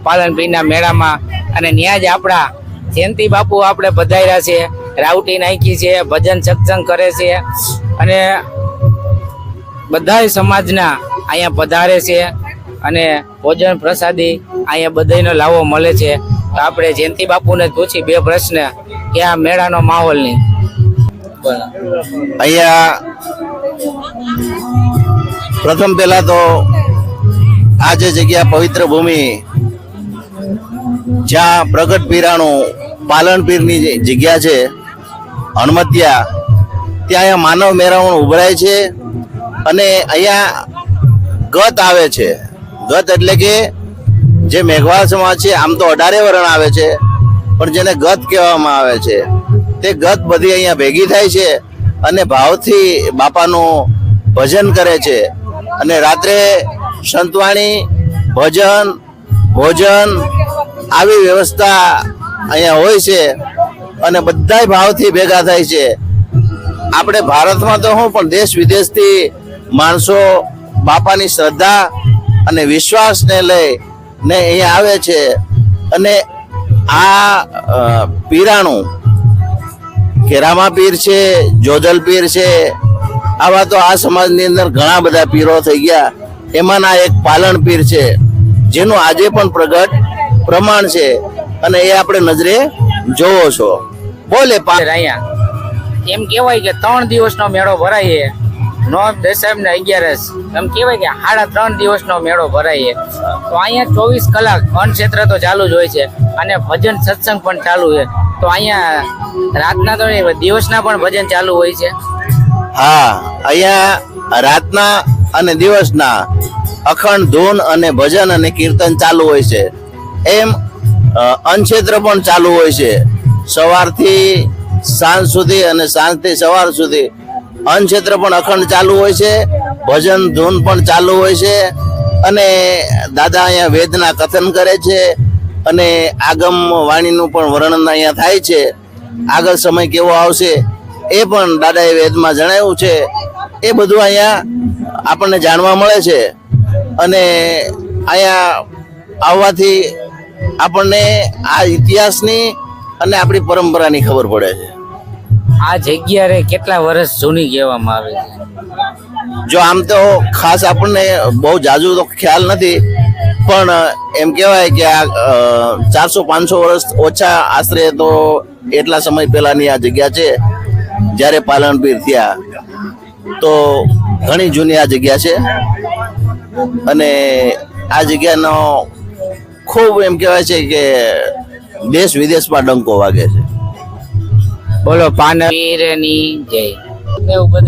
પાલનપુરના મેળામાં અને ત્યાં જ આપણા જયંતિ બાપુ આપણે પધાર્યા છે, રાવટી નાખી છે, ભજન સત્સંગ કરે છે અને બધા સમાજના અહીંયા પધારે છે અને ભોજન પ્રસાદી અહીંયા બધાનો લાવો મળે છે. તો આપણે જયંતિ બાપુને જ પૂછી બે પ્રશ્ન કે આ મેળાનો માહોલ નહીં. અહીંયા પ્રથમ પહેલા તો આ જે જગ્યા પવિત્ર ભૂમિ જ્યાં પ્રગટ પીરાણું પાલનપીરની જગ્યા છે હણમતિયા, ત્યાં અહીંયા માનવ મેળાવણ ઉભરાય છે અને અહીંયા ગત આવે છે. ગત એટલે કે જે મેઘવાળ સમાજ છે આમ તો 18 વરણ આવે છે, પણ જેને ગત કહેવામાં આવે છે તે ગત બધી અહીંયા ભેગી થાય છે અને ભાવથી બાપાનું ભજન કરે છે અને રાત્રે સંતવાણી, ભજન, ભોજન આવી વ્યવસ્થા અહીંયા હોય છે અને બધા ભાવથી ભેગા થાય છે. આપણે ભારતમાં તો હું પણ દેશ વિદેશથી માણસો બાપાની શ્રદ્ધા અને વિશ્વાસને લઈને અહીંયા આવે છે અને આ પીરાણું કે રામાપીર છે, જોધલ પીર છે, આવા તો આ સમાજની અંદર ઘણા બધા પીરો થઈ ગયા. એમાંના એક પાલન પીર છે જેનું આજે પણ પ્રગટ પ્રમાણ છે અને એ આપણે નજરે જોવો છો. બોલે અહીંયા એમ કહેવાય કે 3 દિવસનો મેળો ભરાય, નોમ દશમ ને 11 એમ કહેવાય કે 3.5 દિવસનો મેળો ભરાય. તો અહીંયા 24 કલાક અન્નક્ષેત્ર તો ચાલુ જ હોય છે અને ભજન સત્સંગ પણ ચાલુ છે. તો અહીંયા રાતના તો દિવસના પણ ભજન ચાલુ હોય છે. હા, અહીંયા રાતના અને દિવસના અખંડ ધૂન અને ભજન અને કીર્તન ચાલુ હોય છે. એમ અન્નક્ષેત્ર પણ ચાલુ હોય છે સવારથી સાંજ સુધી અને સાંજથી સવાર સુધી. અન્નક્ષેત્ર પણ અખંડ ચાલુ હોય છે, ભજન ધૂન પણ ચાલુ હોય છે અને દાદા અહીંયા વેદના કથન કરે છે અને આગમ વાણીનું પણ વર્ણન અહીંયા થાય છે. આગળ સમય કેવો આવશે એ પણ દાદાએ વેદમાં જણાવ્યું છે. એ બધું અહીંયા આપણને જાણવા મળે છે અને અહીંયા આવવાથી આપણને આ ઇતિહાસની અને આપણી પરંપરાની ખબર પડે છે. આ જગ્યા કેટલા વર્ષ જૂની કહેવામાં આવે છે? જો આમ તો ખાસ આપણને બહુ જાજુ તો ખ્યાલ નથી, પણ એમ કહેવાય કે આ 400-500 વર્ષ ઓછા આશરે તો એટલા સમય પહેલાની આ જગ્યા છે જ્યારે પાલનપીર થયા. તો ઘણી જૂની આ જગ્યા છે અને આ જગ્યાનો ખૂબ એમ કહેવાય છે કે દેશ વિદેશમાં ડંકો વાગે છે. બોલો પાલનપીરની જય. એવું બધું